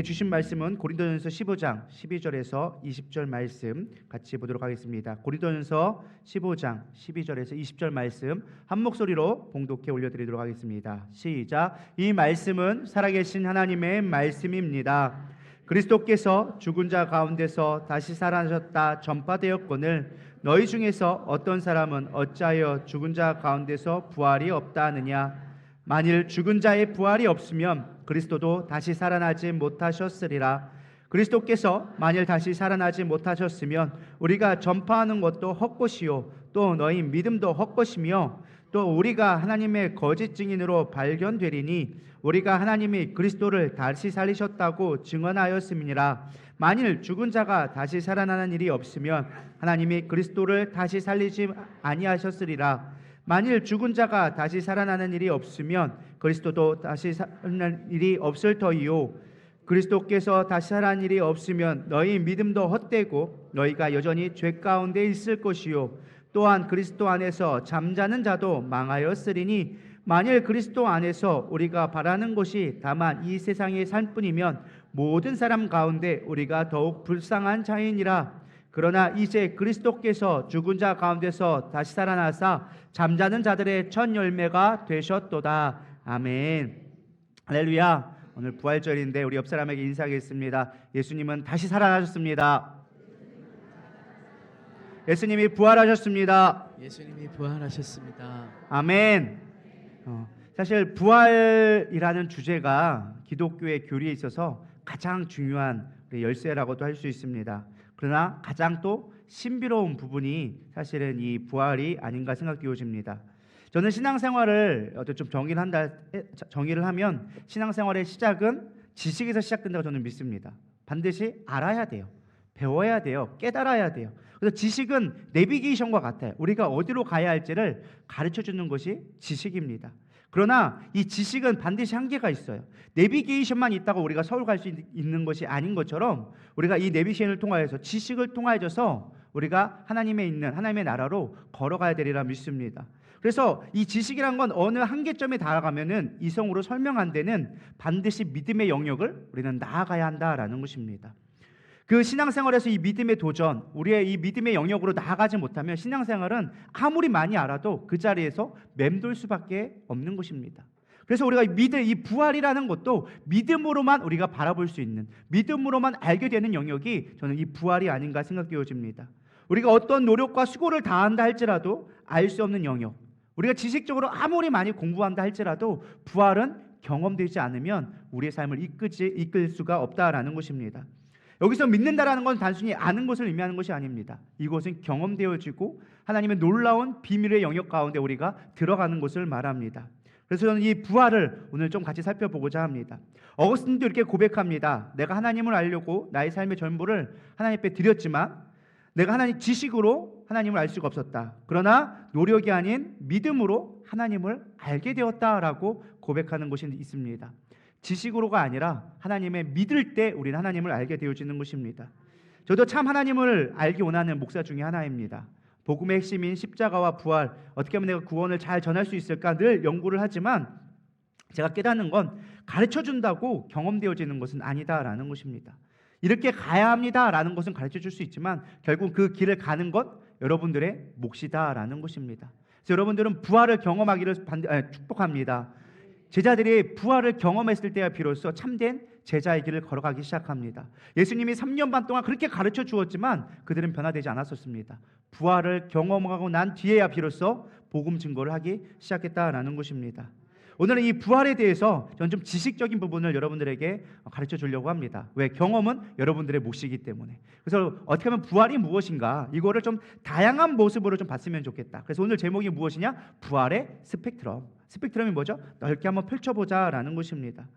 주신 말씀은 고린도전서 15장 12절에서 20절 말씀 같이 보도록 하겠습니다. 고린도전서 15장 12절에서 20절 말씀 한 목소리로 봉독해 올려드리도록 하겠습니다. 시작. 이 말씀은 살아계신 하나님의 말씀입니다. 그리스도께서 죽은 자 가운데서 다시 살아나셨다 전파되었거늘 너희 중에서 어떤 사람은 어찌하여 죽은 자 가운데서 부활이 없다 하느냐. 만일 죽은 자의 부활이 없으면 그리스도도 다시 살아나지 못하셨으리라. 그리스도께서 만일 다시 살아나지 못하셨으면 우리가 전파하는 것도 헛것이요 또 너희 믿음도 헛것이며 또 우리가 하나님의 거짓 증인으로 발견되리니 우리가 하나님이 그리스도를 다시 살리셨다고 증언하였음이니라. 만일 죽은 자가 다시 살아나는 일이 없으면 하나님이 그리스도를 다시 살리지 아니하셨으리라. 만일 죽은 자가 다시 살아나는 일이 없으면 그리스도도 다시 살아나는 일이 없을 터이요 그리스도께서 다시 살아나는 일이 없으면 너희 믿음도 헛되고 너희가 여전히 죄 가운데 있을 것이요 또한 그리스도 안에서 잠자는 자도 망하였으리니 만일 그리스도 안에서 우리가 바라는 것이 다만 이 세상의 삶뿐이면 모든 사람 가운데 우리가 더욱 불쌍한 자이니라. 그러나 이제 그리스도께서 죽은 자 가운데서 다시 살아나사 잠자는 자들의 첫 열매가 되셨도다. 아멘. 할렐루야. 오늘 부활절인데 우리 옆 사람에게 인사하겠습니다. 예수님은 다시 살아나셨습니다. 예수님이 부활하셨습니다. 예수님이 부활하셨습니다. 아멘. 사실 부활이라는 주제가 기독교의 교리에 있어서 가장 중요한 열쇠라고도 할 수 있습니다. 그러나 가장 또 신비로운 부분이 사실은 이 부활이 아닌가 생각되어집니다. 저는 신앙생활을 좀 정의를 하면 신앙생활의 시작은 지식에서 시작된다고 저는 믿습니다. 반드시 알아야 돼요. 배워야 돼요. 깨달아야 돼요. 그래서 지식은 내비게이션과 같아요. 우리가 어디로 가야 할지를 가르쳐주는 것이 지식입니다. 그러나 이 지식은 반드시 한계가 있어요. 내비게이션만 있다고 우리가 서울 갈 수 있는 것이 아닌 것처럼 우리가 이 내비게이션을 통하여서 지식을 통하여서 우리가 하나님의 있는 하나님의 나라로 걸어가야 되리라 믿습니다. 그래서 이 지식이란 건 어느 한계점에 달아가면은 이성으로 설명 안 되는 반드시 믿음의 영역을 우리는 나아가야 한다라는 것입니다. 그 신앙생활에서 이 믿음의 도전, 우리의 이 믿음의 영역으로 나아가지 못하면 신앙생활은 아무리 많이 알아도 그 자리에서 맴돌 수밖에 없는 것입니다. 그래서 우리가 이 부활이라는 것도 믿음으로만 우리가 바라볼 수 있는, 믿음으로만 알게 되는 영역이 저는 이 부활이 아닌가 생각되어집니다. 우리가 어떤 노력과 수고를 다한다 할지라도 알 수 없는 영역, 우리가 지식적으로 아무리 많이 공부한다 할지라도 부활은 경험되지 않으면 우리의 삶을 이끌 수가 없다라는 것입니다. 여기서 믿는다라는 건 단순히 아는 것을 의미하는 것이 아닙니다. 이것은 경험되어지고 하나님의 놀라운 비밀의 영역 가운데 우리가 들어가는 것을 말합니다. 그래서 저는 이 부활을 오늘 좀 같이 살펴보고자 합니다. 어거스틴도 이렇게 고백합니다. 내가 하나님을 알려고 나의 삶의 전부를 하나님 앞에 드렸지만 내가 하나님 지식으로 하나님을 알 수가 없었다. 그러나 노력이 아닌 믿음으로 하나님을 알게 되었다라고 고백하는 것이 있습니다. 지식으로가 아니라 하나님의 믿을 때 우리는 하나님을 알게 되어지는 것입니다. 저도 참 하나님을 알기 원하는 목사 중에 하나입니다. 복음의 핵심인 십자가와 부활, 어떻게 하면 내가 구원을 잘 전할 수 있을까 늘 연구를 하지만 제가 깨닫는 건 가르쳐준다고 경험되어지는 것은 아니다라는 것입니다. 이렇게 가야 합니다라는 것은 가르쳐줄 수 있지만 결국 그 길을 가는 것 여러분들의 몫이다라는 것입니다. 그래서 여러분들은 부활을 경험하기를 축복합니다. 제자들이 부활을 경험했을 때야 비로소 참된 제자의 길을 걸어가기 시작합니다. 예수님이 3년 반 동안 그렇게 가르쳐 주었지만 그들은 변화되지 않았었습니다. 부활을 경험하고 난 뒤에야 비로소 복음 증거를 하기 시작했다라는 것입니다. 오늘은 이 부활에 대해서 저는 좀 지식적인 부분을 여러분들에게 가르쳐 주려고 합니다. 왜? 경험은 여러분들의 몫이기 때문에. 그래서 어떻게 하면 부활이 무엇인가 이거를 좀 다양한 모습으로 좀 봤으면 좋겠다. 그래서 오늘 제목이 무엇이냐? 부활의 스펙트럼. 스펙트럼이 뭐죠? 넓게 한번 펼쳐보자라는 것입니다.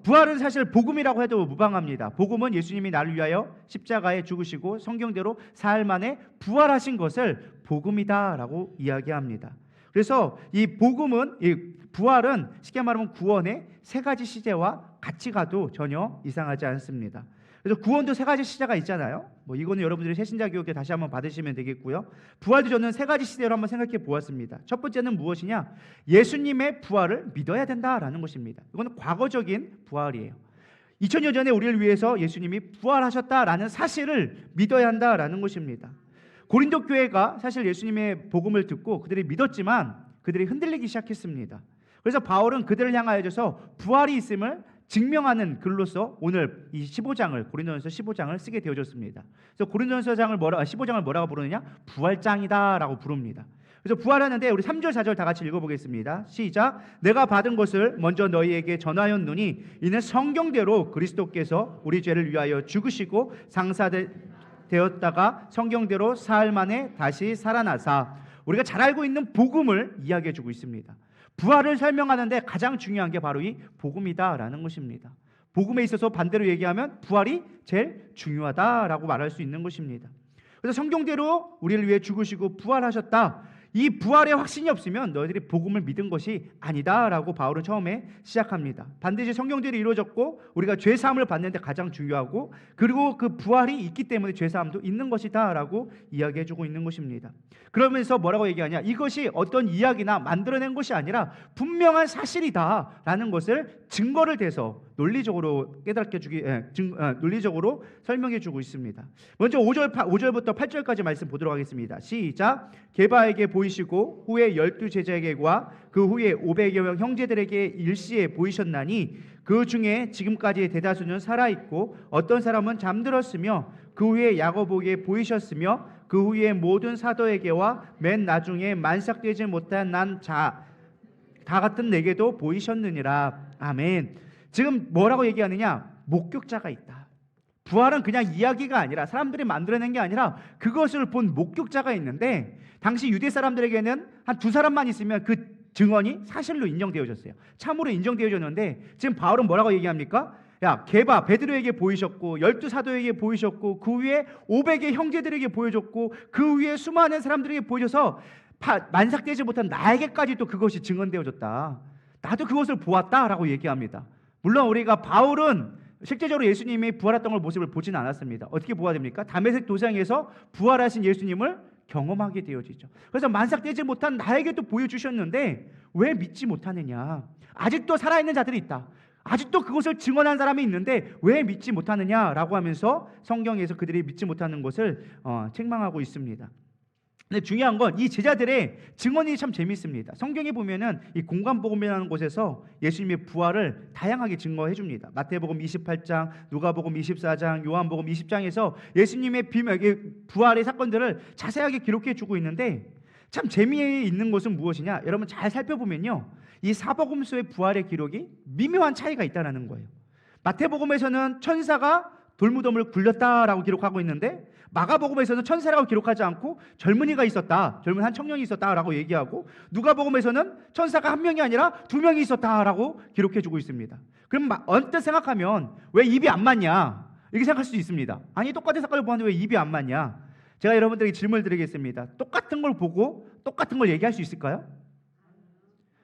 부활은 사실 복음이라고 해도 무방합니다. 복음은 예수님이 나를 위하여 십자가에 죽으시고 성경대로 사흘 만에 부활하신 것을 복음이다라고 이야기합니다. 그래서 이 복음은, 이 부활은 쉽게 말하면 구원의 세 가지 시제와 같이 가도 전혀 이상하지 않습니다. 그래서 구원도 세 가지 시제가 있잖아요. 이거는 여러분들이 새신자 교육에 다시 한번 받으시면 되겠고요. 부활도 저는 세 가지 시제로 한번 생각해 보았습니다. 첫 번째는 무엇이냐? 예수님의 부활을 믿어야 된다라는 것입니다. 이거는 과거적인 부활이에요. 2000년 전에 우리를 위해서 예수님이 부활하셨다라는 사실을 믿어야 한다라는 것입니다. 고린도 교회가 사실 예수님의 복음을 듣고 그들이 믿었지만 그들이 흔들리기 시작했습니다. 그래서 바울은 그들을 향하여서 부활이 있음을 증명하는 글로서 오늘 이 15장을 고린도전서 15장을 쓰게 되어졌습니다. 그래서 고린도전서장을 15장을 뭐라고 부르느냐? 부활장이다라고 부릅니다. 그래서 부활하는데 우리 3절 4절 다 같이 읽어보겠습니다. 시작. 내가 받은 것을 먼저 너희에게 전하였노니 이는 성경대로 그리스도께서 우리 죄를 위하여 죽으시고 상사되었다가 성경대로 사흘 만에 다시 살아나사 우리가 잘 알고 있는 복음을 이야기해주고 있습니다. 부활을 설명하는데 가장 중요한 게 바로 이 복음이다라는 것입니다. 복음에 있어서 반대로 얘기하면 부활이 제일 중요하다라고 말할 수 있는 것입니다. 그래서 성경대로 우리를 위해 죽으시고 부활하셨다. 이 부활의 확신이 없으면 너희들이 복음을 믿은 것이 아니다라고 바울은 처음에 시작합니다. 반드시 성경대로 이루어졌고 우리가 죄사함을 받는데 가장 중요하고 그리고 그 부활이 있기 때문에 죄사함도 있는 것이다라고 이야기해주고 있는 것입니다. 그러면서 뭐라고 얘기하냐? 이것이 어떤 이야기나 만들어낸 것이 아니라 분명한 사실이다라는 것을 증거를 대서 논리적으로 논리적으로 설명해주고 있습니다. 먼저 5절부터 8절까지 말씀 보도록 하겠습니다. 시작. 게바에게 보이시고 후에 12제자에게와 그 후에 500여 명 형제들에게 일시에 보이셨나니 그 중에 지금까지 대다수는 살아있고 어떤 사람은 잠들었으며 그 후에 야고보에게 보이셨으며 그 후에 모든 사도에게와 맨 나중에 만삭되지 못한 난 다 같은 내게도 보이셨느니라. 아멘. 지금 뭐라고 얘기하느냐? 목격자가 있다. 부활은 그냥 이야기가 아니라 사람들이 만들어낸 게 아니라 그것을 본 목격자가 있는데 당시 유대 사람들에게는 한 두 사람만 있으면 그 증언이 사실로 인정되어졌어요. 참으로 인정되어졌는데 지금 바울은 뭐라고 얘기합니까? 야, 게바 베드로에게 보이셨고 12사도에게 보이셨고 그 위에 500의 형제들에게 보여줬고 그 위에 수많은 사람들에게 보여줘서 만삭되지 못한 나에게까지 또 그것이 증언되어졌다. 나도 그것을 보았다라고 얘기합니다. 물론 우리가 바울은 실제적으로 예수님이 부활했던 모습을 보지는 않았습니다. 어떻게 보아야 됩니까? 다메섹 도상에서 부활하신 예수님을 경험하게 되어지죠. 그래서 만삭되지 못한 나에게도 보여주셨는데 왜 믿지 못하느냐? 아직도 살아있는 자들이 있다. 아직도 그것을 증언한 사람이 있는데 왜 믿지 못하느냐라고 하면서 성경에서 그들이 믿지 못하는 것을 책망하고 있습니다. 근데 중요한 건 이 제자들의 증언이 참 재미있습니다. 성경에 보면은 이 공관복음이라는 곳에서 예수님의 부활을 다양하게 증거해 줍니다. 마태복음 28장, 누가복음 24장, 요한복음 20장에서 예수님의 부활의 사건들을 자세하게 기록해 주고 있는데 참 재미있는 것은 무엇이냐? 여러분 잘 살펴보면요, 이 사복음서의 부활의 기록이 미묘한 차이가 있다는 거예요. 마태복음에서는 천사가 돌무덤을 굴렸다라고 기록하고 있는데 마가복음에서는 천사라고 기록하지 않고 젊은이가 있었다, 젊은 한 청년이 있었다라고 얘기하고 누가복음에서는 천사가 한 명이 아니라 두 명이 있었다라고 기록해주고 있습니다. 그럼 언뜻 생각하면 왜 입이 안 맞냐 이렇게 생각할 수도 있습니다. 아니 똑같은 사건을 보는데 왜 입이 안 맞냐? 제가 여러분들에게 질문을 드리겠습니다. 똑같은 걸 보고 똑같은 걸 얘기할 수 있을까요?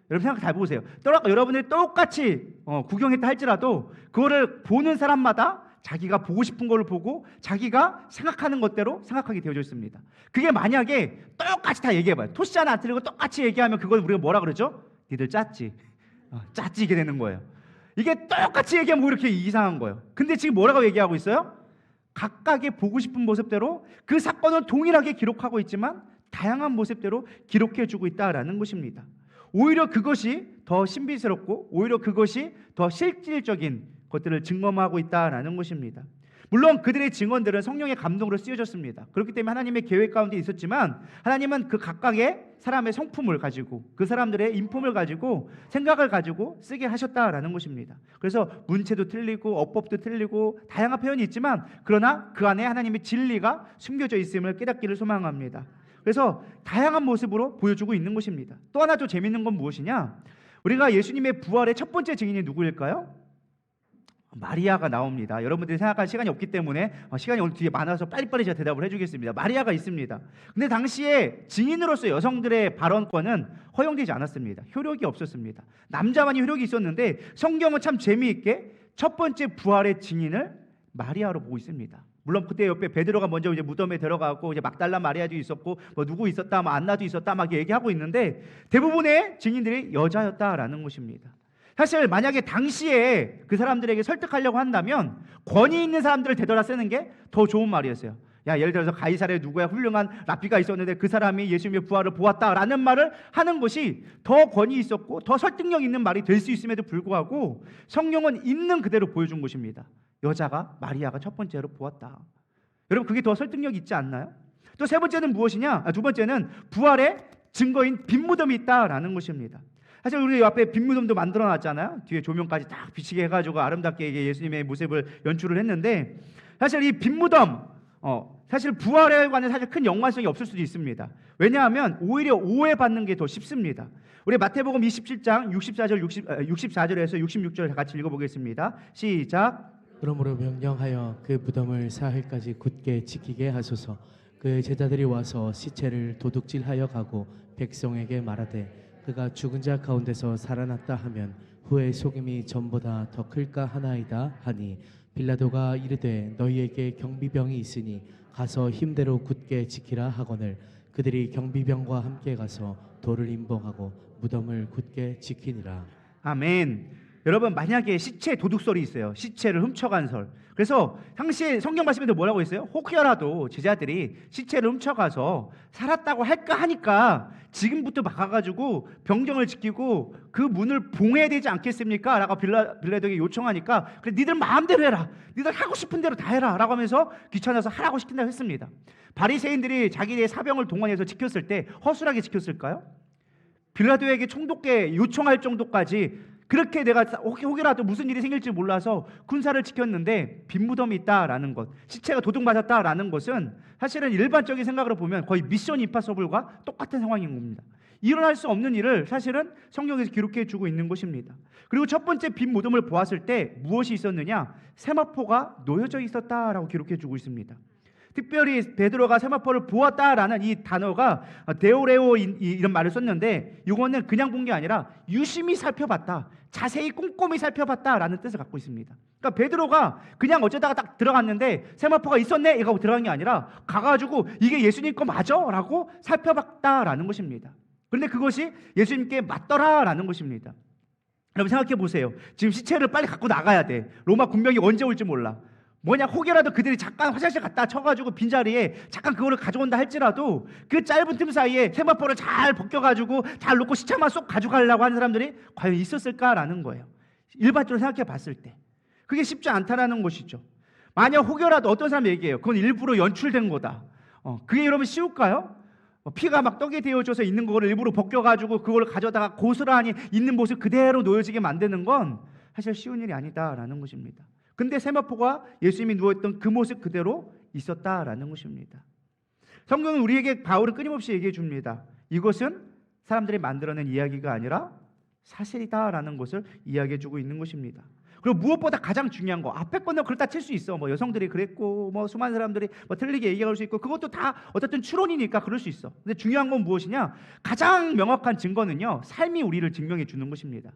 여러분 생각 잘 해보세요. 여러분들이 똑같이 구경했다 할지라도 그거를 보는 사람마다 자기가 보고 싶은 걸 보고 자기가 생각하는 것대로 생각하게 되어져 있습니다. 그게 만약에 똑같이 다 얘기해봐요. 토시 하나 안 틀리고 똑같이 얘기하면 그걸 우리가 뭐라 그러죠? 니들 짰지. 짰지 이게 되는 거예요. 이게 똑같이 얘기하면 뭐 이렇게 이상한 거예요. 근데 지금 뭐라고 얘기하고 있어요? 각각의 보고 싶은 모습대로 그 사건을 동일하게 기록하고 있지만 다양한 모습대로 기록해주고 있다라는 것입니다. 오히려 그것이 더 신비스럽고 오히려 그것이 더 실질적인 것들을 증거하고 있다라는 것입니다. 물론 그들의 증언들은 성령의 감동으로 쓰여졌습니다. 그렇기 때문에 하나님의 계획 가운데 있었지만 하나님은 그 각각의 사람의 성품을 가지고 그 사람들의 인품을 가지고 생각을 가지고 쓰게 하셨다라는 것입니다. 그래서 문체도 틀리고 어법도 틀리고 다양한 표현이 있지만 그러나 그 안에 하나님의 진리가 숨겨져 있음을 깨닫기를 소망합니다. 그래서 다양한 모습으로 보여주고 있는 것입니다. 또 하나 좀 재밌는 건 무엇이냐? 우리가 예수님의 부활의 첫 번째 증인이 누구일까요? 마리아가 나옵니다. 여러분들이 생각할 시간이 없기 때문에 시간이 오늘 뒤에 많아서 빨리빨리 제가 대답을 해주겠습니다. 마리아가 있습니다. 근데 당시에 증인으로서 여성들의 발언권은 허용되지 않았습니다. 효력이 없었습니다. 남자만이 효력이 있었는데 성경은 참 재미있게 첫 번째 부활의 증인을 마리아로 보고 있습니다. 물론 그때 옆에 베드로가 먼저 이제 무덤에 들어가고 이제 막달라 마리아도 있었고 뭐 누구 있었다, 뭐 안나도 있었다 막 얘기하고 있는데 대부분의 증인들이 여자였다라는 것입니다. 사실 만약에 당시에 그 사람들에게 설득하려고 한다면 권위 있는 사람들을 되돌아 쓰는 게 더 좋은 말이었어요. 야, 예를 들어서 가이사랴에 누구야 훌륭한 랍비가 있었는데 그 사람이 예수님의 부활을 보았다라는 말을 하는 것이 더 권위 있었고 더 설득력 있는 말이 될 수 있음에도 불구하고 성경은 있는 그대로 보여준 것입니다. 여자가 마리아가 첫 번째로 보았다. 여러분, 그게 더 설득력 있지 않나요? 또 세 번째는 무엇이냐? 두 번째는 부활의 증거인 빈 무덤이 있다라는 것입니다. 사실 우리 앞에 빈 무덤도 만들어 놨잖아요. 뒤에 조명까지 딱 비치게 해가지고 아름답게 예수님의 모습을 연출을 했는데, 사실 이 빈 무덤, 사실 부활에 관해 사실 큰 연관성이 없을 수도 있습니다. 왜냐하면 오히려 오해받는 게 더 쉽습니다. 우리 마태복음 27장 64절에서 66절 같이 읽어보겠습니다. 시작. 그러므로 명령하여 그 무덤을 사흘까지 굳게 지키게 하소서. 그 제자들이 와서 시체를 도둑질하여 가고 백성에게 말하되 그가 죽은 자 가운데서 살아났다 하면 후에 속임이 전보다 더 클까 하나이다 하니, 빌라도가 이르되 너희에게 경비병이 있으니 가서 힘대로 굳게 지키라 하거늘 그들이 경비병과 함께 가서 돌을 임봉하고 무덤을 굳게 지키니라. 아멘. 여러분, 만약에 시체 도둑설이 있어요. 시체를 훔쳐간 설. 그래서 당시에 성경 말씀에도 뭐라고 했어요? 혹여라도 제자들이 시체를 훔쳐가서 살았다고 할까 하니까 지금부터 막 가가지고 병정을 지키고 그 문을 봉해야 되지 않겠습니까? 라고 빌라도에게 요청하니까 그래, 니들 마음대로 해라, 니들 하고 싶은 대로 다 해라 라고 하면서 귀찮아서 하라고 시킨다고 했습니다. 바리새인들이 자기의 사병을 동원해서 지켰을 때 허술하게 지켰을까요? 빌라도에게 총독께 요청할 정도까지 그렇게 내가 혹여라도 무슨 일이 생길지 몰라서 군사를 지켰는데 빈 무덤이 있다라는 것, 시체가 도둑맞았다라는 것은 사실은 일반적인 생각으로 보면 거의 미션 임파서블과 똑같은 상황인 겁니다. 일어날 수 없는 일을 사실은 성경에서 기록해 주고 있는 것입니다. 그리고 첫 번째 빈 무덤을 보았을 때 무엇이 있었느냐? 세마포가 놓여져 있었다라고 기록해 주고 있습니다. 특별히 베드로가 세마포를 보았다라는 이 단어가 데오레오 이런 말을 썼는데, 이거는 그냥 본 게 아니라 유심히 살펴봤다, 자세히 꼼꼼히 살펴봤다라는 뜻을 갖고 있습니다. 그러니까 베드로가 그냥 어쩌다가 딱 들어갔는데 세마포가 있었네 이거 하고 들어간 게 아니라 가가지고 이게 예수님 거 맞아? 라고 살펴봤다라는 것입니다. 그런데 그것이 예수님께 맞더라라는 것입니다. 여러분 생각해 보세요. 지금 시체를 빨리 갖고 나가야 돼. 로마 군병이 언제 올지 몰라. 뭐냐, 혹여라도 그들이 잠깐 화장실 갔다 쳐가지고 빈자리에 잠깐 그거를 가져온다 할지라도 그 짧은 틈 사이에 세마포를 잘 벗겨가지고 잘 놓고 시체만 쏙 가져가려고 하는 사람들이 과연 있었을까라는 거예요. 일반적으로 생각해 봤을 때 그게 쉽지 않다라는 것이죠. 만약 혹여라도 어떤 사람이 얘기해요, 그건 일부러 연출된 거다. 그게 여러분 쉬울까요? 피가 막 떡이 되어져서 있는 거를 일부러 벗겨가지고 그걸 가져다가 고스란히 있는 모습 그대로 놓여지게 만드는 건 사실 쉬운 일이 아니다라는 것입니다. 근데 세마포가 예수님이 누워있던 그 모습 그대로 있었다라는 것입니다. 성경은 우리에게 바울은 끊임없이 얘기해 줍니다. 이것은 사람들이 만들어낸 이야기가 아니라 사실이다라는 것을 이야기해 주고 있는 것입니다. 그리고 무엇보다 가장 중요한 거, 앞에 거는 그렇다 칠 수 있어. 뭐 여성들이 그랬고 뭐 수많은 사람들이 뭐 틀리게 얘기할 수 있고 그것도 다 어쨌든 추론이니까 그럴 수 있어. 근데 중요한 건 무엇이냐? 가장 명확한 증거는요, 삶이 우리를 증명해 주는 것입니다.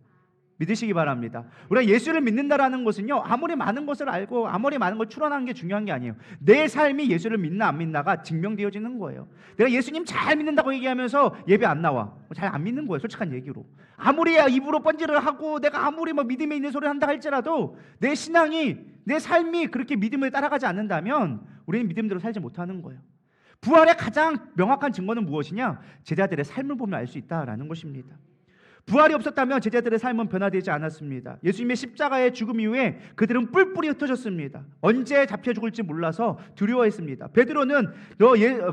믿으시기 바랍니다. 우리가 예수를 믿는다라는 것은요, 아무리 많은 것을 알고 아무리 많은 걸 추론하는 게 중요한 게 아니에요. 내 삶이 예수를 믿나 안 믿나가 증명되어지는 거예요. 내가 예수님 잘 믿는다고 얘기하면서 예배 안 나와, 잘 안 믿는 거예요. 솔직한 얘기로. 아무리 입으로 번지를 하고 내가 아무리 뭐 믿음에 있는 소리를 한다 할지라도 내 신앙이, 내 삶이 그렇게 믿음을 따라가지 않는다면 우리는 믿음대로 살지 못하는 거예요. 부활의 가장 명확한 증거는 무엇이냐? 제자들의 삶을 보면 알 수 있다라는 것입니다. 부활이 없었다면 제자들의 삶은 변화되지 않았습니다. 예수님의 십자가의 죽음 이후에 그들은 뿔뿔이 흩어졌습니다. 언제 잡혀 죽을지 몰라서 두려워했습니다. 베드로는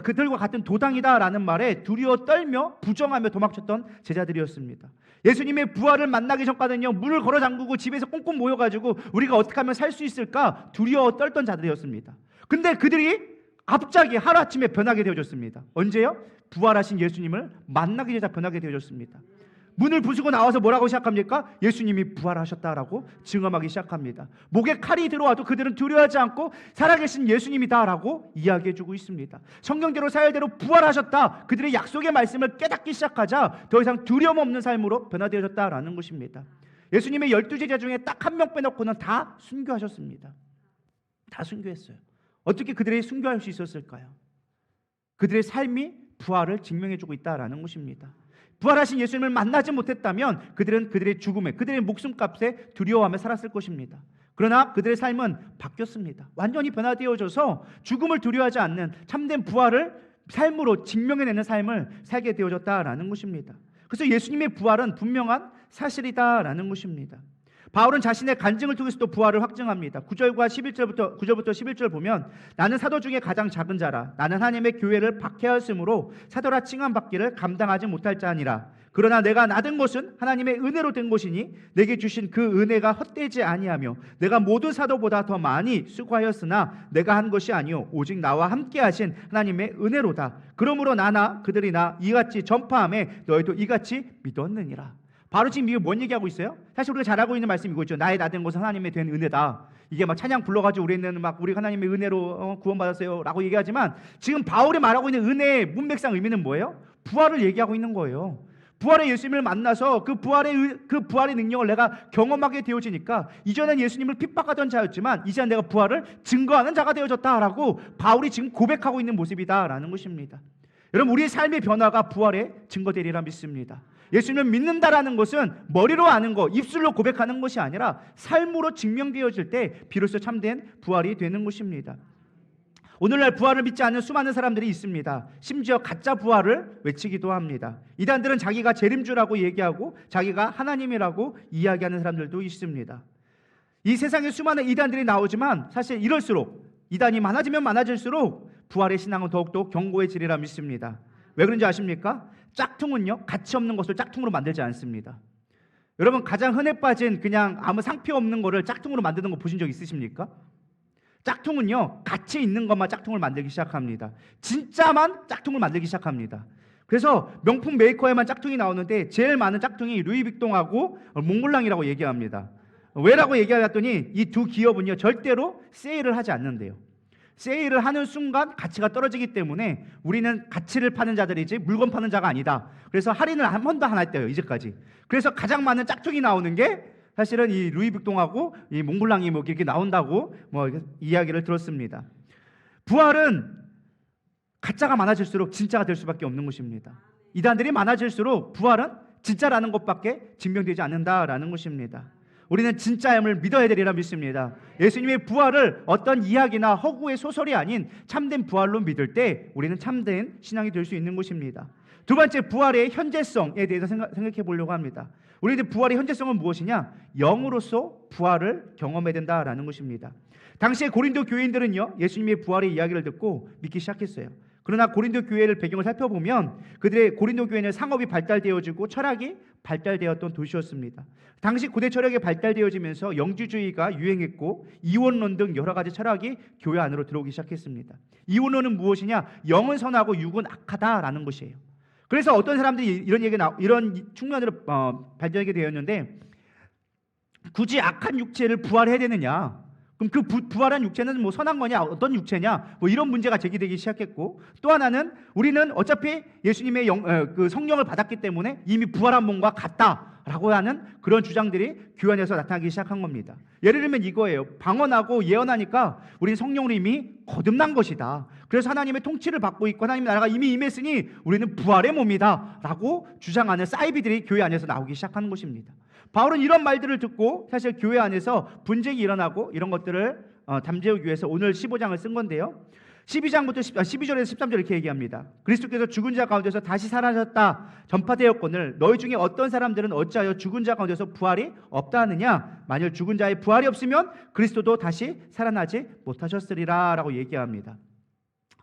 그들과 같은 도당이다라는 말에 두려워 떨며 부정하며 도망쳤던 제자들이었습니다. 예수님의 부활을 만나기 전까지는요, 문을 걸어 잠그고 집에서 꽁꽁 모여가지고 우리가 어떻게 하면 살 수 있을까 두려워 떨던 자들이었습니다. 근데 그들이 갑자기 하루아침에 변하게 되어졌습니다. 언제요? 부활하신 예수님을 만나기 전에 변하게 되어졌습니다. 문을 부수고 나와서 뭐라고 시작합니까? 예수님이 부활하셨다라고 증언하기 시작합니다. 목에 칼이 들어와도 그들은 두려워하지 않고 살아계신 예수님이다라고 이야기해주고 있습니다. 성경대로 사열대로 부활하셨다, 그들의 약속의 말씀을 깨닫기 시작하자 더 이상 두려움 없는 삶으로 변화되어졌다라는 것입니다. 예수님의 12제자 중에 딱 한 명 빼놓고는 다 순교하셨습니다. 다 순교했어요. 어떻게 그들이 순교할 수 있었을까요? 그들의 삶이 부활을 증명해주고 있다라는 것입니다. 부활하신 예수님을 만나지 못했다면 그들은 그들의 죽음에, 그들의 목숨값에 두려워하며 살았을 것입니다. 그러나 그들의 삶은 바뀌었습니다. 완전히 변화되어져서 죽음을 두려워하지 않는 참된 부활을 삶으로 증명해내는 삶을 살게 되어졌다라는 것입니다. 그래서 예수님의 부활은 분명한 사실이다라는 것입니다. 바울은 자신의 간증을 통해서도 부활을 확증합니다. 9절과 9절부터 11절 보면 나는 사도 중에 가장 작은 자라. 나는 하나님의 교회를 박해하였으므로 사도라 칭함받기를 감당하지 못할 자니라. 그러나 내가 나된 것은 하나님의 은혜로 된 것이니 내게 주신 그 은혜가 헛되지 아니하며 내가 모든 사도보다 더 많이 수고하였으나 내가 한 것이 아니요 오직 나와 함께 하신 하나님의 은혜로다. 그러므로 나나 그들이나 이같이 전파함에 너희도 이같이 믿었느니라. 바로 지금 이게 뭔 얘기하고 있어요? 사실 우리가 잘 알고 있는 말씀이 이거죠. 나의 나된 것은 하나님의 된 은혜다. 이게 막 찬양 불러가지고 우리는 막 우리 하나님의 은혜로 구원받았어요 라고 얘기하지만 지금 바울이 말하고 있는 은혜의 문맥상 의미는 뭐예요? 부활을 얘기하고 있는 거예요. 부활의 예수님을 만나서 그 부활의 능력을 내가 경험하게 되어지니까 이전엔 예수님을 핍박하던 자였지만 이제는 내가 부활을 증거하는 자가 되어졌다라고 바울이 지금 고백하고 있는 모습이다라는 것입니다. 여러분, 우리의 삶의 변화가 부활의 증거되리라 믿습니다. 예수님을 믿는다라는 것은 머리로 아는 것, 입술로 고백하는 것이 아니라 삶으로 증명되어질 때 비로소 참된 부활이 되는 것입니다. 오늘날 부활을 믿지 않는 수많은 사람들이 있습니다. 심지어 가짜 부활을 외치기도 합니다. 이단들은 자기가 재림주라고 얘기하고 자기가 하나님이라고 이야기하는 사람들도 있습니다. 이 세상에 수많은 이단들이 나오지만 사실 이럴수록 이단이 많아지면 많아질수록 부활의 신앙은 더욱더 견고해지리라 믿습니다. 왜 그런지 아십니까? 짝퉁은요, 가치 없는 것을 짝퉁으로 만들지 않습니다. 여러분, 가장 흔해 빠진 그냥 아무 상표 없는 거를 짝퉁으로 만드는 거 보신 적 있으십니까? 짝퉁은요, 가치 있는 것만 짝퉁을 만들기 시작합니다. 진짜만 짝퉁을 만들기 시작합니다. 그래서 명품 메이커에만 짝퉁이 나오는데 제일 많은 짝퉁이 루이비통하고 몽블랑이라고 얘기합니다. 왜라고 얘기하랬더니 이 두 기업은요, 절대로 세일을 하지 않는데요. 세일을 하는 순간 가치가 떨어지기 때문에 우리는 가치를 파는 자들이지 물건 파는 자가 아니다. 그래서 할인을 한 번도 안 했대요, 이제까지. 그래서 가장 많은 짝퉁이 나오는 게 사실은 이 루이비통하고 이 몽블랑이 뭐 이렇게 나온다고 뭐 이야기를 들었습니다. 부활은 가짜가 많아질수록 진짜가 될 수밖에 없는 것입니다. 이단들이 많아질수록 부활은 진짜라는 것밖에 증명되지 않는다라는 것입니다. 우리는 진짜임을 믿어야 되리라 믿습니다. 예수님의 부활을 어떤 이야기나 허구의 소설이 아닌 참된 부활로 믿을 때 우리는 참된 신앙이 될 수 있는 것입니다. 두 번째, 부활의 현재성에 대해서 생각해 보려고 합니다. 우리는 부활의 현재성은 무엇이냐? 영으로서 부활을 경험해야 된다라는 것입니다. 당시에 고린도 교인들은요, 예수님의 부활의 이야기를 듣고 믿기 시작했어요. 그러나 고린도 교회를 배경을 살펴보면 그들의 고린도 교회는 상업이 발달되어지고 철학이 발달되었던 도시였습니다. 당시 고대 철학이 발달되어지면서 영주주의가 유행했고 이원론 등 여러 가지 철학이 교회 안으로 들어오기 시작했습니다. 이원론은 무엇이냐? 영은 선하고 육은 악하다라는 것이에요. 그래서 어떤 사람들이 이런 측면으로 발전하게 되었는데, 굳이 악한 육체를 부활해야 되느냐? 그럼 그 부활한 육체는 뭐 선한 거냐, 어떤 육체냐, 뭐 이런 문제가 제기되기 시작했고, 또 하나는 우리는 어차피 예수님의 그 성령을 받았기 때문에 이미 부활한 몸과 같다라고 하는 그런 주장들이 교회 안에서 나타나기 시작한 겁니다. 예를 들면 이거예요. 방언하고 예언하니까 우리는 성령으로 이미 거듭난 것이다. 그래서 하나님의 통치를 받고 있고 하나님의 나라가 이미 임했으니 우리는 부활의 몸이다라고 주장하는 사이비들이 교회 안에서 나오기 시작하는 것입니다. 바울은 이런 말들을 듣고 사실 교회 안에서 분쟁이 일어나고 이런 것들을 잠재우기 위해서 오늘 15장을 쓴 건데요. 12절에서 13절 이렇게 얘기합니다. 그리스도께서 죽은 자 가운데서 다시 살아났다 전파되었거늘 너희 중에 어떤 사람들은 어찌하여 죽은 자 가운데서 부활이 없다 하느냐? 만일 죽은 자의 부활이 없으면 그리스도도 다시 살아나지 못하셨으리라 라고 얘기합니다.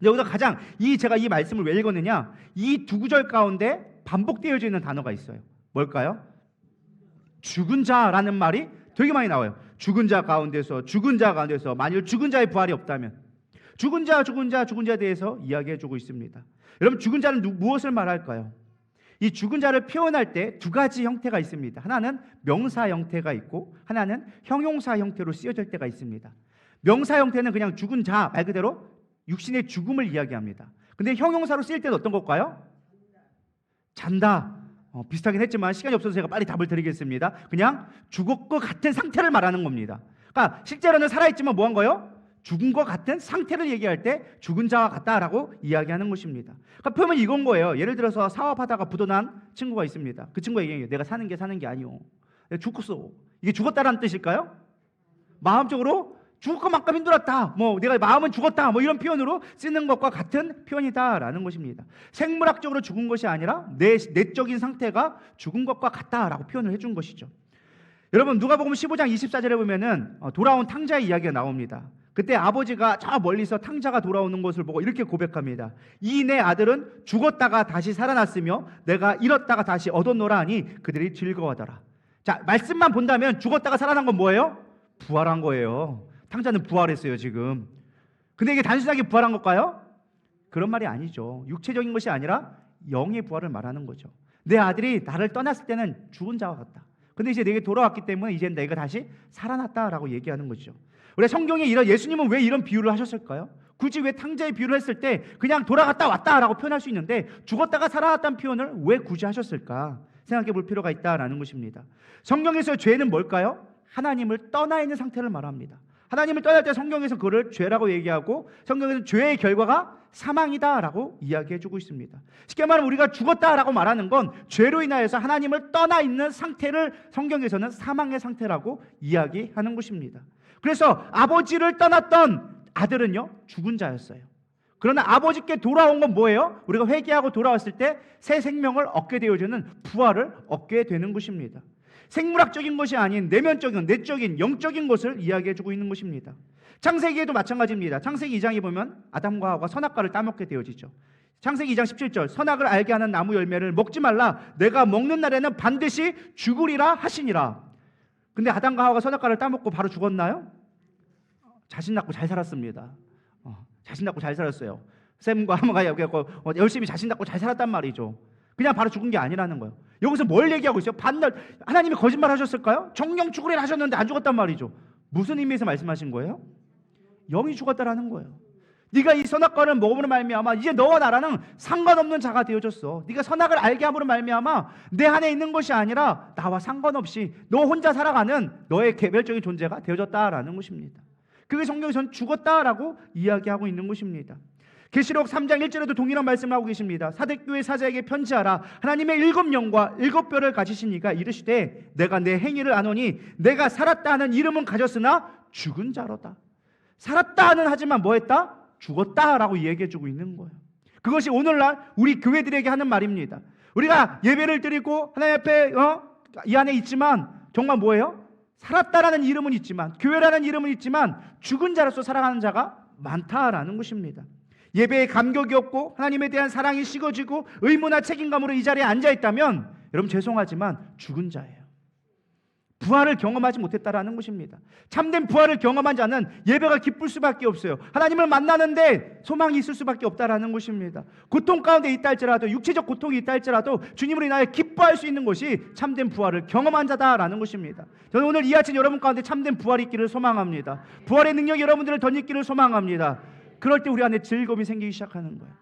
여기서 가장 제가 이 말씀을 왜 읽었느냐? 이 두 구절 가운데 반복되어져 있는 단어가 있어요. 뭘까요? 죽은 자라는 말이 되게 많이 나와요. 죽은 자 가운데서 만일 죽은 자의 부활이 없다면, 죽은 자에 대해서 이야기해주고 있습니다. 여러분, 죽은 자는 무엇을 말할까요? 이 죽은 자를 표현할 때 두 가지 형태가 있습니다. 하나는 명사 형태가 있고 하나는 형용사 형태로 쓰여질 때가 있습니다. 명사 형태는 그냥 죽은 자 말 그대로 육신의 죽음을 이야기합니다. 근데 형용사로 쓰일 때는 어떤 걸까요? 잔다. 비슷하긴 했지만 시간이 없어서 제가 빨리 답을 드리겠습니다. 그냥 죽을 것 같은 상태를 말하는 겁니다. 그러니까 실제로는 살아있지만 뭐 한 거예요? 죽은 것 같은 상태를 얘기할 때 죽은 자와 같다라고 이야기하는 것입니다. 그러니까 표현은 이건 거예요. 예를 들어서 사업하다가 부도난 친구가 있습니다. 그 친구가 얘기해요. 내가 사는 게 아니오. 내가 죽었어. 이게 죽었다라는 뜻일까요? 마음적으로 죽을 것만큼 힘들었다. 내가 마음은 죽었다. 이런 표현으로 쓰는 것과 같은 표현이다라는 것입니다. 생물학적으로 죽은 것이 아니라 내적인 상태가 죽은 것과 같다라고 표현을 해준 것이죠. 여러분 누가복음 15장 24절에 보면은 돌아온 탕자의 이야기가 나옵니다. 그때 아버지가 저 멀리서 탕자가 돌아오는 것을 보고 이렇게 고백합니다. 이 내 아들은 죽었다가 다시 살아났으며 내가 잃었다가 다시 얻었노라 하니 그들이 즐거워하더라. 자, 말씀만 본다면 죽었다가 살아난 건 뭐예요? 부활한 거예요. 탕자는 부활했어요 지금. 근데 이게 단순하게 부활한 걸까요? 그런 말이 아니죠. 육체적인 것이 아니라 영의 부활을 말하는 거죠. 내 아들이 나를 떠났을 때는 죽은 자와 같다. 근데 이제 내게 돌아왔기 때문에 이제 내가 다시 살아났다라고 얘기하는 거죠. 우리 성경에 예수님은 왜 이런 비유를 하셨을까요? 굳이 왜 탕자의 비유를 했을 때 그냥 돌아갔다 왔다라고 표현할 수 있는데 죽었다가 살아났다는 표현을 왜 굳이 하셨을까 생각해 볼 필요가 있다라는 것입니다. 성경에서 죄는 뭘까요? 하나님을 떠나 있는 상태를 말합니다. 하나님을 떠날 때 성경에서 그를 죄라고 얘기하고 성경에서는 죄의 결과가 사망이다라고 이야기해주고 있습니다. 쉽게 말하면 우리가 죽었다라고 말하는 건 죄로 인하여서 하나님을 떠나 있는 상태를 성경에서는 사망의 상태라고 이야기하는 것입니다. 그래서 아버지를 떠났던 아들은요 죽은 자였어요. 그러나 아버지께 돌아온 건 뭐예요? 우리가 회개하고 돌아왔을 때 새 생명을 얻게 되어지는 부활을 얻게 되는 것입니다. 생물학적인 것이 아닌 내면적인, 내적인, 영적인 것을 이야기해주고 있는 것입니다. 창세기에도 마찬가지입니다. 창세기 2장에 보면 아담과 하와가 선악과를 따먹게 되어지죠. 창세기 2장 17절 선악을 알게 하는 나무 열매를 먹지 말라 내가 먹는 날에는 반드시 죽으리라 하시니라. 근데 아담과 하와가 선악과를 따먹고 바로 죽었나요? 자신 낳고 잘 살았습니다. 자신 낳고 잘 살았어요. 샘과 하마가 열심히 자신 낳고 잘 살았단 말이죠. 그냥 바로 죽은 게 아니라는 거예요. 여기서 뭘 얘기하고 있어요? 반날 하나님이 거짓말 하셨을까요? 정령 죽으리라 하셨는데 안 죽었단 말이죠. 무슨 의미에서 말씀하신 거예요? 영이 죽었다라는 거예요. 네가 이 선악과를 먹음으로 말미암아 이제 너와 나라는 상관없는 자가 되어졌어. 네가 선악을 알게 함으로 말미암아 내 안에 있는 것이 아니라 나와 상관없이 너 혼자 살아가는 너의 개별적인 존재가 되어졌다라는 것입니다. 그게 성경에서는 죽었다라고 이야기하고 있는 것입니다. 계시록 3장 1절에도 동일한 말씀을 하고 계십니다. 사대교회 사자에게 편지하라. 하나님의 7영과 7뼈를 가지시니까 이르시되 내가 내 행위를 아노니 내가 살았다 하는 이름은 가졌으나 죽은 자로다. 살았다는 하지만 뭐했다? 죽었다라고 이야기해주고 있는 거예요. 그것이 오늘날 우리 교회들에게 하는 말입니다. 우리가 예배를 드리고 하나님 앞에 이 안에 있지만 정말 뭐예요? 살았다라는 이름은 있지만 교회라는 이름은 있지만 죽은 자로서 살아가는 자가 많다라는 것입니다. 예배에 감격이 없고 하나님에 대한 사랑이 식어지고 의무나 책임감으로 이 자리에 앉아있다면 여러분 죄송하지만 죽은 자예요. 부활을 경험하지 못했다라는 것입니다. 참된 부활을 경험한 자는 예배가 기쁠 수밖에 없어요. 하나님을 만나는데 소망이 있을 수밖에 없다라는 것입니다. 고통 가운데 있다 할지라도 육체적 고통이 있다 할지라도 주님으로 인하여 기뻐할 수 있는 것이 참된 부활을 경험한 자다라는 것입니다. 저는 오늘 이 아침 여러분 가운데 참된 부활이 있기를 소망합니다. 부활의 능력이 여러분들을 덧입기를 소망합니다. 그럴 때 우리 안에 즐거움이 생기기 시작하는 거예요.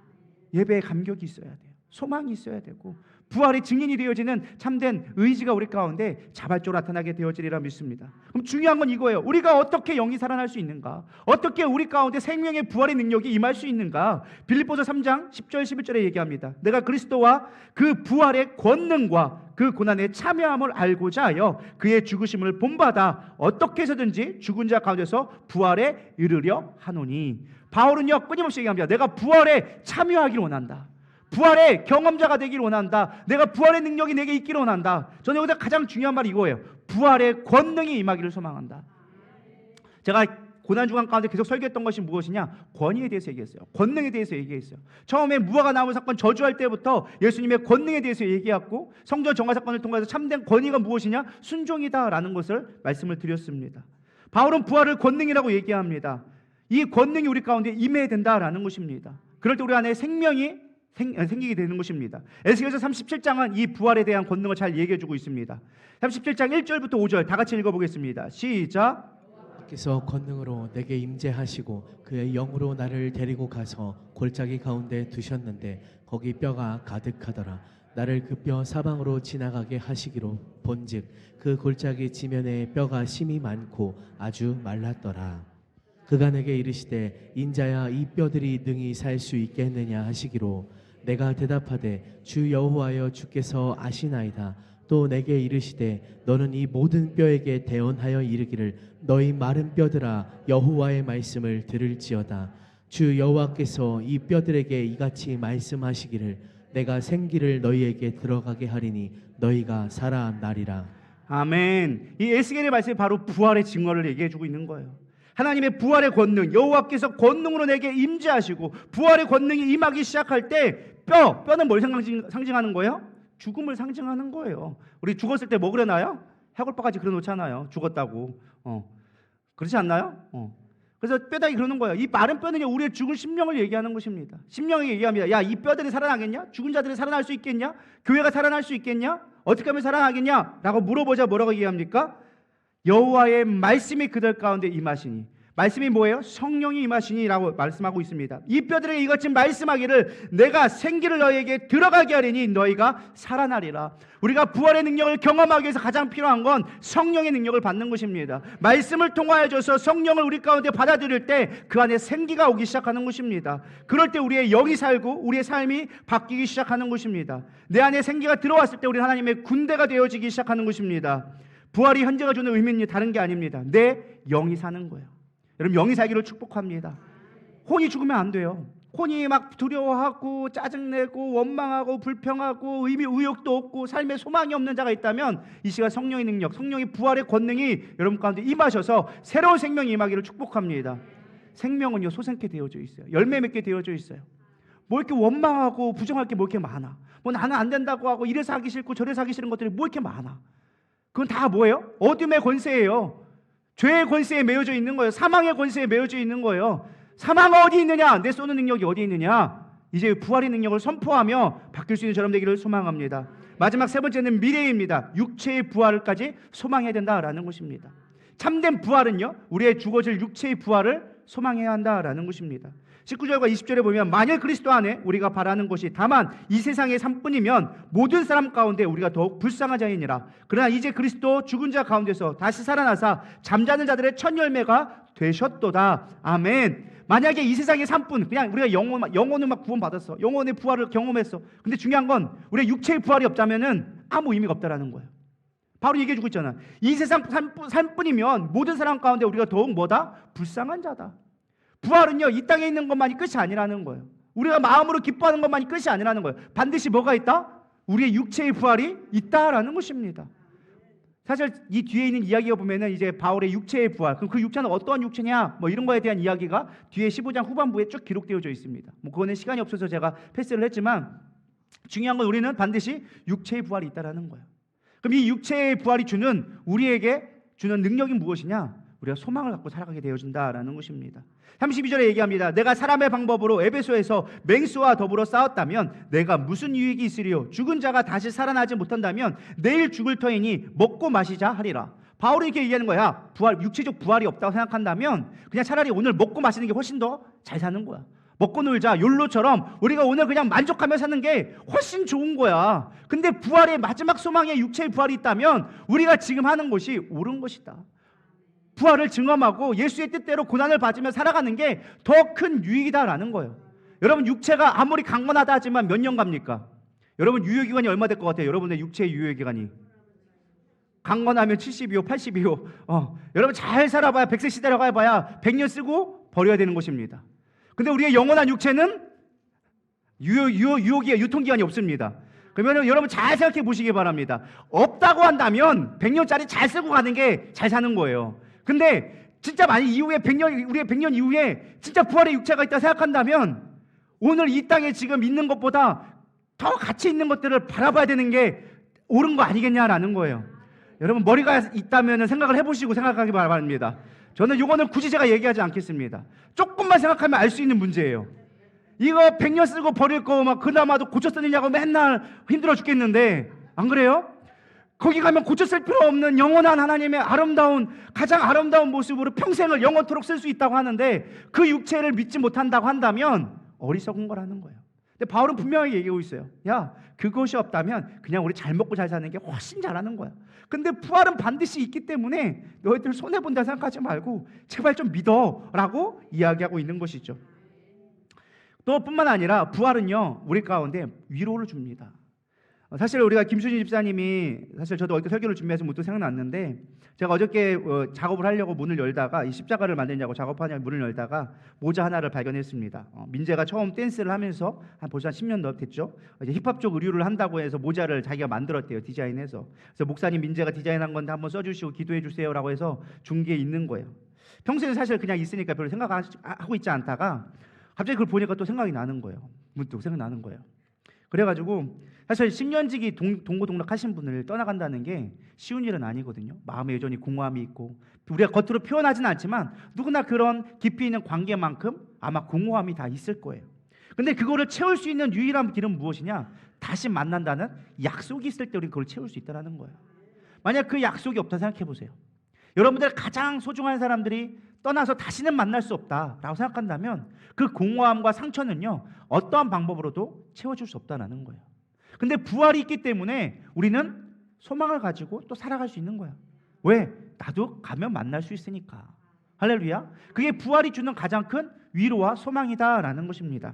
예배에 감격이 있어야 돼요. 소망이 있어야 되고 부활의 증인이 되어지는 참된 의지가 우리 가운데 자발적으로 나타나게 되어지리라 믿습니다. 그럼 중요한 건 이거예요. 우리가 어떻게 영이 살아날 수 있는가? 어떻게 우리 가운데 생명의 부활의 능력이 임할 수 있는가? 빌립보서 3장 10절 11절에 얘기합니다. 내가 그리스도와 그 부활의 권능과 그 고난에 참여함을 알고자 하여 그의 죽으심을 본받아 어떻게 해서든지 죽은 자 가운데서 부활에 이르려 하노니. 바울은요 끊임없이 얘기합니다. 내가 부활에 참여하기를 원한다. 부활의 경험자가 되기를 원한다. 내가 부활의 능력이 내게 있기를 원한다. 저는 여기서 가장 중요한 말이 이거예요. 부활의 권능이 임하기를 소망한다. 제가 고난주간 가운데 계속 설교했던 것이 무엇이냐? 권위에 대해서 얘기했어요. 권능에 대해서 얘기했어요. 처음에 무화과 나무 사건 저주할 때부터 예수님의 권능에 대해서 얘기했고 성전 정화 사건을 통해서 참된 권위가 무엇이냐? 순종이다라는 것을 말씀을 드렸습니다. 바울은 부활을 권능이라고 얘기합니다. 이 권능이 우리 가운데 임해야 된다라는 것입니다. 그럴 때 우리 안에 생명이 생기게 되는 것입니다. 에스겔서 37장은 이 부활에 대한 권능을 잘 얘기해주고 있습니다. 37장 1절부터 5절 다 같이 읽어보겠습니다. 시작. 께서 권능으로 내게 임재하시고 그의 영으로 나를 데리고 가서 골짜기 가운데 두셨는데 거기 뼈가 가득하더라. 나를 그 뼈 사방으로 지나가게 하시기로 본즉 그 골짜기 지면에 뼈가 심이 많고 아주 말랐더라. 그가 내게 이르시되 인자야 이 뼈들이 능히 살 수 있겠느냐 하시기로 내가 대답하되 주 여호와여 주께서 아시나이다. 또 내게 이르시되 너는 이 모든 뼈에게 대언하여 이르기를 너희 마른 뼈들아 여호와의 말씀을 들을지어다. 주 여호와께서 이 뼈들에게 이같이 말씀하시기를 내가 생기를 너희에게 들어가게 하리니 너희가 살아나리라. 아멘. 이 에스겔의 말씀이 바로 부활의 증거를 얘기해주고 있는 거예요. 하나님의 부활의 권능, 여호와께서 권능으로 내게 임재하시고 부활의 권능이 임하기 시작할 때 뼈는 뭘 상징하는 거예요? 죽음을 상징하는 거예요. 우리 죽었을 때 뭐 그려놔요? 해골바가지 그려놓잖아요. 죽었다고. 그렇지 않나요? 그래서 뼈다귀 그러는 거예요. 이 마른 뼈는 우리의 죽은 심령을 얘기하는 것입니다. 심령이 얘기합니다. 야, 이 뼈들이 살아나겠냐? 죽은 자들이 살아날 수 있겠냐? 교회가 살아날 수 있겠냐? 어떻게 하면 살아나겠냐? 라고 물어보자 뭐라고 얘기합니까? 여호와의 말씀이 그들 가운데 임하시니. 말씀이 뭐예요? 성령이 임하시니라고 말씀하고 있습니다. 이 뼈들에게 이같이 말씀하기를 내가 생기를 너희에게 들어가게 하리니 너희가 살아나리라. 우리가 부활의 능력을 경험하기 위해서 가장 필요한 건 성령의 능력을 받는 것입니다. 말씀을 통하여 줘서 성령을 우리 가운데 받아들일 때 그 안에 생기가 오기 시작하는 것입니다. 그럴 때 우리의 영이 살고 우리의 삶이 바뀌기 시작하는 것입니다. 내 안에 생기가 들어왔을 때 우리 하나님의 군대가 되어지기 시작하는 것입니다. 부활이 현재가 주는 의미는 다른 게 아닙니다. 내 영이 사는 거예요. 여러분, 영이 살기를 축복합니다. 혼이 죽으면 안 돼요. 혼이 막 두려워하고 짜증내고 원망하고 불평하고 의욕도 없고 삶에 소망이 없는 자가 있다면 이 시간 성령의 능력, 성령의 부활의 권능이 여러분 가운데 임하셔서 새로운 생명이 임하기를 축복합니다. 생명은요 소생케 되어져 있어요. 열매 맺게 되어져 있어요. 뭐 이렇게 원망하고 부정할 게 뭐 이렇게 많아. 뭐 나는 안 된다고 하고 이래서 하기 싫고 저래서 하기 싫은 것들이 뭐 이렇게 많아. 그건 다 뭐예요? 어둠의 권세예요. 죄의 권세에 매여져 있는 거예요. 사망의 권세에 매여져 있는 거예요. 사망은 어디 있느냐? 내 쏘는 능력이 어디 있느냐? 이제 부활의 능력을 선포하며 바뀔 수 있는 저럼 되기를 소망합니다. 마지막 세 번째는 미래입니다. 육체의 부활까지 소망해야 된다라는 것입니다. 참된 부활은요, 우리의 죽어질 육체의 부활을 소망해야 한다라는 것입니다. 19절과 20절에 보면 만일 그리스도 안에 우리가 바라는 것이 다만 이 세상의 삶뿐이면 모든 사람 가운데 우리가 더욱 불쌍한 자이니라. 그러나 이제 그리스도 죽은 자 가운데서 다시 살아나사 잠자는 자들의 첫 열매가 되셨도다. 아멘. 만약에 이 세상의 삶뿐 그냥 우리가 영혼을 막 구원받았어. 영혼의 부활을 경험했어. 근데 중요한 건 우리의 육체의 부활이 없다면은 아무 의미가 없다라는 거예요. 바로 얘기해주고 있잖아. 이 세상 삶뿐이면 모든 사람 가운데 우리가 더욱 뭐다? 불쌍한 자다. 부활은요 이 땅에 있는 것만이 끝이 아니라는 거예요. 우리가 마음으로 기뻐하는 것만이 끝이 아니라는 거예요. 반드시 뭐가 있다? 우리의 육체의 부활이 있다라는 것입니다. 사실 이 뒤에 있는 이야기가 보면은 이제 바울의 육체의 부활, 그럼 그 육체는 어떠한 육체냐, 뭐 이런 거에 대한 이야기가 뒤에 15장 후반부에 쭉 기록되어져 있습니다. 뭐 그거는 시간이 없어서 제가 패스를 했지만 중요한 건 우리는 반드시 육체의 부활이 있다라는 거예요. 그럼 이 육체의 부활이 우리에게 주는 능력이 무엇이냐? 우리가 소망을 갖고 살아가게 되어진다라는 것입니다. 32절에 얘기합니다. 내가 사람의 방법으로 에베소에서 맹수와 더불어 싸웠다면 내가 무슨 유익이 있으리요? 죽은 자가 다시 살아나지 못한다면 내일 죽을 터이니 먹고 마시자 하리라. 바울이 이렇게 얘기하는 거야. 육체적 부활이 없다고 생각한다면 그냥 차라리 오늘 먹고 마시는 게 훨씬 더 잘 사는 거야. 먹고 놀자, 욜로처럼 우리가 오늘 그냥 만족하며 사는 게 훨씬 좋은 거야. 근데 부활의 마지막 소망에 육체의 부활이 있다면 우리가 지금 하는 것이 옳은 것이다. 부활을 증험하고 예수의 뜻대로 고난을 받으며 살아가는 게 더 큰 유익이다라는 거예요. 여러분 육체가 아무리 강건하다 하지만 몇 년 갑니까? 여러분 유효기간이 얼마 될 것 같아요? 여러분의 육체의 유효기간이 강건하면 70이요 80이요 여러분 잘 살아봐야 100세 시대라고 해봐야 100년 쓰고 버려야 되는 것입니다. 근데 우리의 영원한 육체는 유통기간이 없습니다. 그러면 여러분 잘 생각해 보시기 바랍니다. 없다고 한다면 100년짜리 잘 쓰고 가는 게 잘 사는 거예요. 근데 진짜 만약 이후에 100년, 우리의 100년 이후에 진짜 부활의 육체가 있다 생각한다면 오늘 이 땅에 지금 있는 것보다 더 가치 있는 것들을 바라봐야 되는 게 옳은 거 아니겠냐라는 거예요. 여러분 머리가 있다면 생각을 해보시고 생각하기 바랍니다. 저는 이거는 굳이 제가 얘기하지 않겠습니다. 조금만 생각하면 알 수 있는 문제예요. 이거 100년 쓰고 버릴 거 막 그나마도 고쳐 쓰느냐고 맨날 힘들어 죽겠는데 안 그래요? 거기 가면 고쳐 쓸 필요 없는 영원한 하나님의 가장 아름다운 모습으로 평생을 영원토록 쓸 수 있다고 하는데 그 육체를 믿지 못한다고 한다면 어리석은 거라는 거예요. 근데 바울은 분명하게 얘기하고 있어요. 야, 그것이 없다면 그냥 우리 잘 먹고 잘 사는 게 훨씬 잘하는 거야. 근데 부활은 반드시 있기 때문에 너희들 손해본다 생각하지 말고 제발 좀 믿어라고 이야기하고 있는 것이죠. 또 뿐만 아니라 부활은요, 우리 가운데 위로를 줍니다. 사실 우리가 김순희 집사님이, 사실 저도 어저께 설교를 준비해서 문득 생각났는데, 제가 어저께 작업을 하려고 문을 열다가, 이 십자가를 만드냐고 작업하냐고 문을 열다가 모자 하나를 발견했습니다. 민재가 처음 댄스를 하면서 벌써 한 10년 더 됐죠. 이제 힙합 쪽 의류를 한다고 해서 모자를 자기가 만들었대요, 디자인해서. 그래서 목사님, 민재가 디자인한 건데 한번 써주시고 기도해 주세요라고 해서 준 게 있는 거예요. 평소에는 사실 그냥 있으니까 별로 생각하고 있지 않다가 갑자기 그걸 보니까 또 생각이 나는 거예요. 문득 생각나는 거예요. 그래가지고 사실 10년지기 동고동락 하신 분을 떠나간다는 게 쉬운 일은 아니거든요. 마음에 여전히 공허함이 있고, 우리가 겉으로 표현하지는 않지만 누구나 그런 깊이 있는 관계만큼 아마 공허함이 다 있을 거예요. 근데 그거를 채울 수 있는 유일한 길은 무엇이냐? 다시 만난다는 약속이 있을 때 우리는 그걸 채울 수 있다는 거예요. 만약 그 약속이 없다 생각해 보세요. 여러분들 가장 소중한 사람들이 떠나서 다시는 만날 수 없다라고 생각한다면 그 공허함과 상처는요, 어떠한 방법으로도 채워줄 수 없다는 거예요. 근데 부활이 있기 때문에 우리는 소망을 가지고 또 살아갈 수 있는 거야. 왜? 나도 가면 만날 수 있으니까. 할렐루야. 그게 부활이 주는 가장 큰 위로와 소망이다라는 것입니다.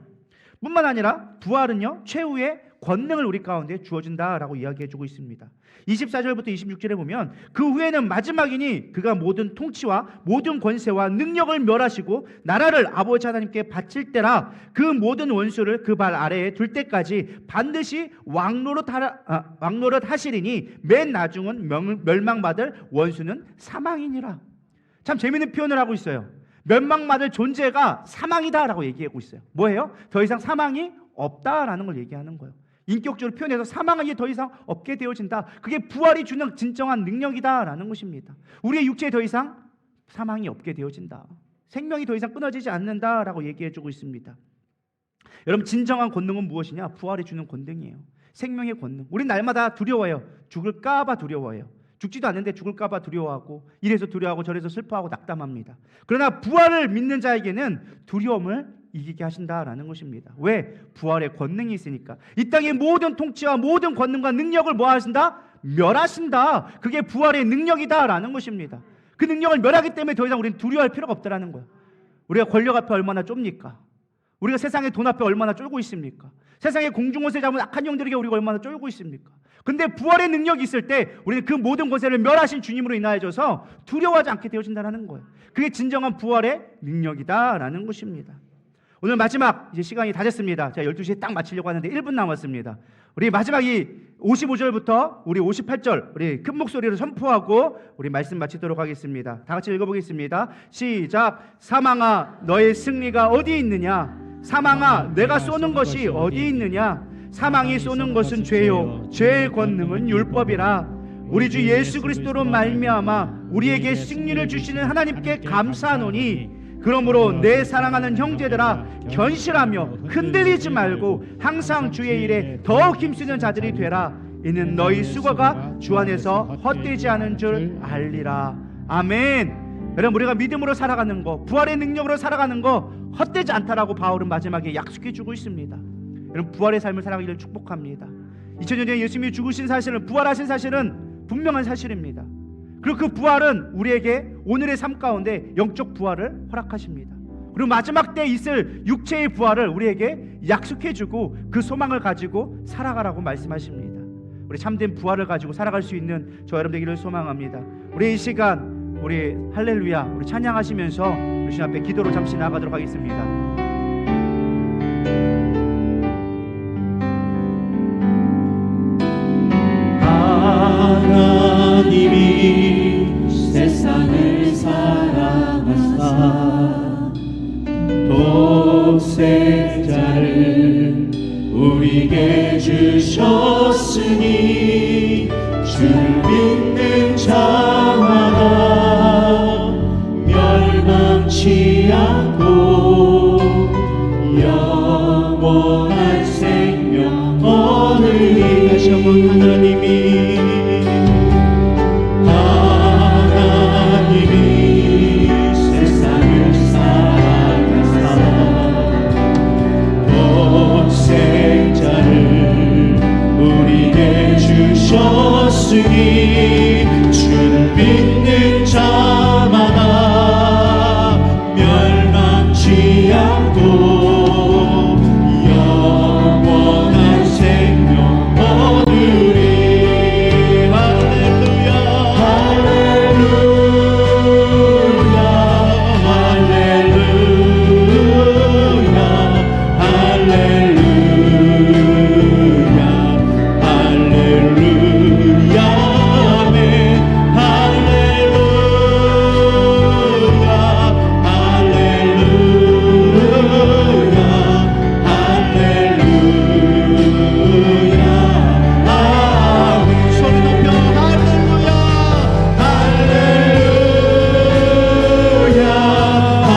뿐만 아니라 부활은요, 최후의 권능을 우리 가운데 주어진다라고 이야기해주고 있습니다. 24절부터 26절에 보면 그 후에는 마지막이니 그가 모든 통치와 모든 권세와 능력을 멸하시고 나라를 아버지 하나님께 바칠 때라. 그 모든 원수를 그 발 아래에 둘 때까지 반드시 왕노릇 하시리니 맨 나중은 멸망받을 원수는 사망이니라. 참 재미있는 표현을 하고 있어요. 멸망받을 존재가 사망이다라고 얘기하고 있어요. 뭐예요? 더 이상 사망이 없다라는 걸 얘기하는 거예요. 인격적으로 표현해서 사망이 더 이상 없게 되어진다. 그게 부활이 주는 진정한 능력이다라는 것입니다. 우리의 육체에 더 이상 사망이 없게 되어진다. 생명이 더 이상 끊어지지 않는다라고 얘기해주고 있습니다. 여러분, 진정한 권능은 무엇이냐? 부활이 주는 권능이에요. 생명의 권능. 우린 날마다 두려워요. 죽을까 봐 두려워해요. 죽지도 않는데 죽을까 봐 두려워하고, 이래서 두려워하고 저래서 슬퍼하고 낙담합니다. 그러나 부활을 믿는 자에게는 두려움을 이기게 하신다라는 것입니다. 왜? 부활의 권능이 있으니까. 이 땅의 모든 통치와 모든 권능과 능력을 뭐 하신다? 멸하신다. 그게 부활의 능력이다라는 것입니다. 그 능력을 멸하기 때문에 더 이상 우리는 두려워할 필요가 없다라는 거예요. 우리가 권력 앞에 얼마나 좁니까? 우리가 세상의 돈 앞에 얼마나 쫄고 있습니까? 세상의 공중권세 잡은 악한 영들에게 우리가 얼마나 쫄고 있습니까? 근데 부활의 능력이 있을 때 우리는 그 모든 권세를 멸하신 주님으로 인하여져서 두려워하지 않게 되어진다는 거예요. 그게 진정한 부활의 능력이다라는 것입니다. 오늘 마지막 이제 시간이 다 됐습니다. 제가 12시에 딱 마치려고 하는데 1분 남았습니다. 우리 마지막 이 55절부터 우리 58절 우리 큰 목소리로 선포하고 우리 말씀 마치도록 하겠습니다. 다 같이 읽어보겠습니다. 시작. 사망아 너의 승리가 어디 있느냐? 사망아 내가 쏘는 것이 어디 있느냐? 사망이 쏘는 것은 죄요 죄의 권능은 율법이라. 우리 주 예수 그리스도로 말미암아 우리에게 승리를 주시는 하나님께 감사하노니 그러므로 내 사랑하는 형제들아 견실하며 흔들리지 말고 항상 주의 일에 더욱 힘쓰는 자들이 되라. 이는 너희 수고가 주 안에서 헛되지 않은 줄 알리라. 아멘. 여러분, 우리가 믿음으로 살아가는 거, 부활의 능력으로 살아가는 거 헛되지 않다라고 바울은 마지막에 약속해 주고 있습니다. 여러분, 부활의 삶을 살아가기를 축복합니다. 2000년 전에 예수님이 죽으신 사실은, 부활하신 사실은 분명한 사실입니다. 그리고 그 부활은 우리에게 오늘의 삶 가운데 영적 부활을 허락하십니다. 그리고 마지막 때 있을 육체의 부활을 우리에게 약속해주고 그 소망을 가지고 살아가라고 말씀하십니다. 우리 참된 부활을 가지고 살아갈 수 있는 저 여러분 되기를 소망합니다. 우리 이 시간 우리 할렐루야 우리 찬양하시면서 우리 주님 앞에 기도로 잠시 나아가도록 하겠습니다. 하나님이 세상을 사랑하사 독생자를 우리에게 주셨으니 주 믿는 자마다 멸망치 않고 영원한 생명 얻으리. 다시 한번 하나님이 세상을 사랑하사 독생 없으니 주를 믿는 자마다 멸망치 않고 영원한 생명 얻으리. 할렐루야 할렐루야 할렐루야 할렐루야 할렐루야 아멘 할렐루야 할렐루야 할렐루야 아멘. 소리 높여 할렐루야 할렐루야 할렐루야 할렐루야 할렐루야 아멘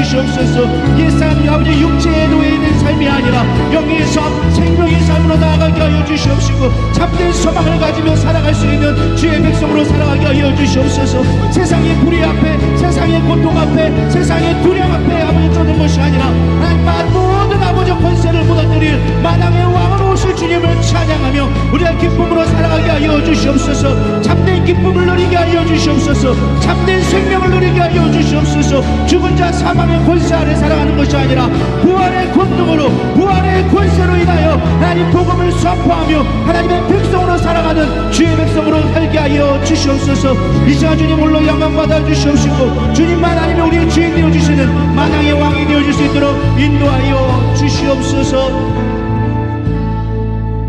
주시옵소서. 옛삶 아버지 육체에 놓여있는 삶이 아니라 영에서 생명의 삶으로 나아가게 하여 주시옵시고 참된 소망을 가지며 살아갈 수 있는 주의 백성으로 살아가게 하여 주시옵소서. 세상의 불의 앞에, 세상의 고통 앞에, 세상의 두려움 앞에 아버지 쫓는 것이 아니라 하나님 모든 아버지 권세를 무너뜨릴 만왕의 왕으로 오실 주님을 찬양하며 우리의 기쁨으로 살아가게 하여 주시옵소서. 참된 기쁨을 누리게 하여 주시옵소서. 참된 생명을 누리게 하여 주시옵소서. 죽은 자 사망의 권세 아래 살아가는 것이 아니라 부활의 권능으로, 부활의 권세로 인하여 하나님 복음을 선포하며 하나님의 백성으로 살아가는 주의 백성으로 살게 하여 주시옵소서. 이 시간 주님 홀로 영광 받아 주시옵시고 주님만 아니면 우리의 주인 되어 주시는 만왕의 왕이 되어줄 수 있도록 인도하여 주시옵소서.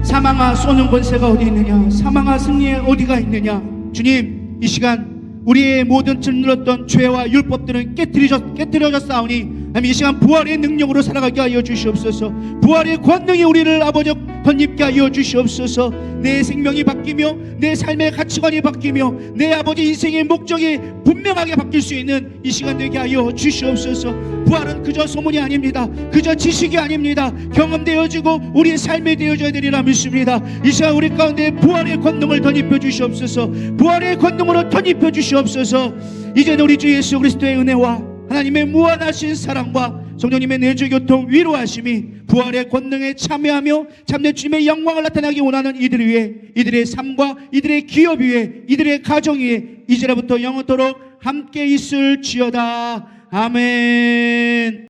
사망아 쏘는 권세가 어디 있느냐, 사망아 승리에 어디가 있느냐. 주님, 이 시간 우리의 모든 짓눌렀던 죄와 율법들은 깨뜨려졌사오니 이 시간 부활의 능력으로 살아가게 하여 주시옵소서. 부활의 권능이 우리를 아버지 덧입게 하여 주시옵소서. 내 생명이 바뀌며 내 삶의 가치관이 바뀌며 내 아버지 인생의 목적이 분명하게 바뀔 수 있는 이 시간 되게 하여 주시옵소서. 부활은 그저 소문이 아닙니다. 그저 지식이 아닙니다. 경험되어지고 우리의 삶에 되어져야 되리라 믿습니다. 이 시간 우리 가운데 부활의 권능을 덧입혀 주시옵소서. 부활의 권능으로 덧입혀 주시옵소서. 이제는 우리 주 예수 그리스도의 은혜와 하나님의 무한하신 사랑과 성령님의 내주 교통 위로하심이 부활의 권능에 참여하며 참된 주님의 영광을 나타나기 원하는 이들 위해, 이들의 삶과 이들의 기업 위에, 이들의 가정 위에 이제로부터 영원토록 함께 있을지어다. 아멘.